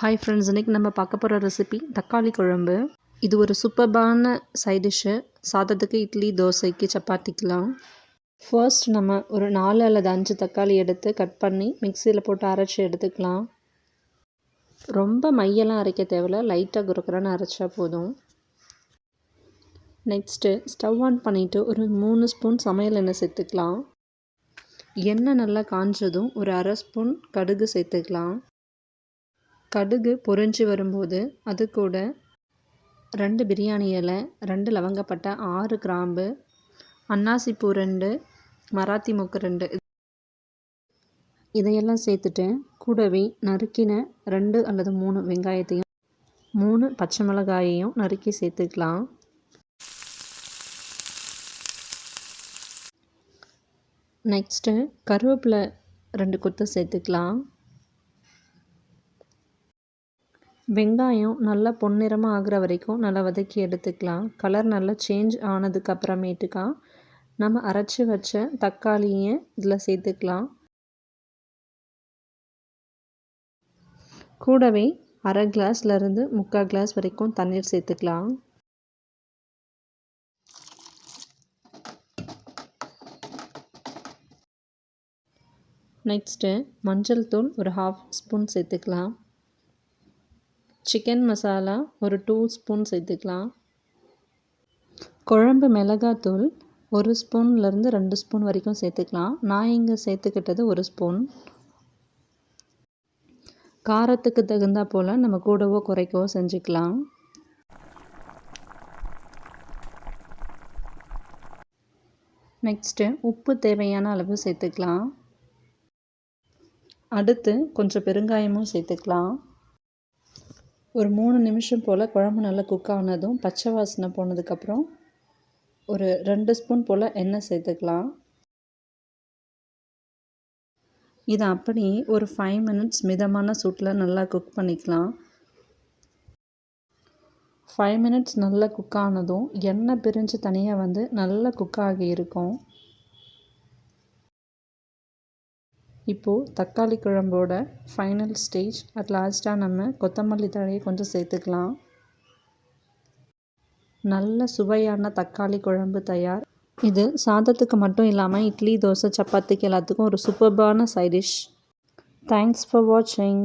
Hi friends, இன்றைக்கி நம்ம பார்க்க போகிற ரெசிபி தக்காளி குழம்பு. இது ஒரு சூப்பர்பான சைட் டிஷ்ஷு. சாதத்துக்கு, இட்லி, தோசைக்கு, சப்பாத்திக்கலாம். ஃபர்ஸ்ட் நம்ம ஒரு 4 அல்லது 5 தக்காளி எடுத்து கட் பண்ணி மிக்சியில் போட்டு அரைச்சி எடுத்துக்கலாம். ரொம்ப மையெல்லாம் அரைக்க தேவையில்ல, லைட்டாக குறுக்குறன்னு அரைச்சா போதும். நெக்ஸ்ட்டு ஸ்டவ் ஆன் பண்ணிவிட்டு ஒரு 3 ஸ்பூன் சமையல் எண்ணெய் சேர்த்துக்கலாம். எண்ணெய் நல்லா காஞ்சதும் ஒரு அரை ஸ்பூன் கடுகு சேர்த்துக்கலாம். கடுகு பொரிஞ்சு வரும்போது அது கூட 2 பிரியாணி இலை, 2 லவங்கப்பட்டை, 6 கிராம்பு, அன்னாசிப்பூ 2, மராத்தி மொக்கு 2 இதையெல்லாம் சேர்த்துட்டு கூடவே நறுக்கின 2 அல்லது 3 வெங்காயத்தையும் 3 பச்சை மிளகாயையும் நறுக்கி சேர்த்துக்கலாம். நெக்ஸ்ட்டு கருவேப்பிலை 2 கொத்து சேர்த்துக்கலாம். வெங்காயம் நல்லா பொன்னிறமாக ஆகிற வரைக்கும் நல்லா வதக்கி எடுத்துக்கலாம். கலர் நல்லா சேஞ்ச் ஆனதுக்கு அப்புறமேட்டுக்கா நம்ம அரைச்சி வச்ச தக்காளியை இதில் சேர்த்துக்கலாம். கூடவே அரை கிளாஸ்லேருந்து 3/4 கிளாஸ் வரைக்கும் தண்ணீர் சேர்த்துக்கலாம். நெக்ஸ்ட்டு மஞ்சள் தூள் ஒரு 1/2 ஸ்பூன் சேர்த்துக்கலாம். சிக்கன் மசாலா ஒரு 2 ஸ்பூன் சேர்த்துக்கலாம். குழம்பு மிளகாத்தூள் 1 ஸ்பூன்லேருந்து 2 ஸ்பூன் வரைக்கும் சேர்த்துக்கலாம். நான் இங்கே சேர்த்துக்கிட்டது 1 ஸ்பூன். காரத்துக்கு தகுந்தா போல் நம்ம கூடவோ குறைக்கவோ செஞ்சுக்கலாம். நெக்ஸ்ட்டு உப்பு தேவையான அளவு சேர்த்துக்கலாம். அடுத்து கொஞ்சம் பெருங்காயமும் சேர்த்துக்கலாம். ஒரு 3 நிமிஷம் போல் குழம்பு நல்லா குக் ஆனதும் பச்சை வாசனை போனதுக்கப்புறம் ஒரு 2 ஸ்பூன் போல் எண்ணெய் சேர்த்துக்கலாம். இதை அப்படியே ஒரு 5 மினிட்ஸ் மிதமான சூட்டில் நல்லா குக் பண்ணிக்கலாம். 5 மினிட்ஸ் நல்லா குக் ஆனதும் எண்ணெய் பிரிஞ்சு தனியாக வந்து நல்லா குக் ஆகி இருக்கும். இப்போது தக்காளி குழம்போட ஃபைனல் ஸ்டேஜ் லாஸ்ட்டாக நம்ம கொத்தமல்லி தழையை கொஞ்சம் சேர்த்துக்கலாம். நல்ல சுவையான தக்காளி குழம்பு தயார். இது சாதத்துக்கு மட்டும் இல்லாமல் இட்லி, தோசை, சப்பாத்திக்கு எல்லாத்துக்கும் ஒரு சூப்பர்பான சைட் டிஷ். தேங்க்ஸ் ஃபார் வாட்சிங்.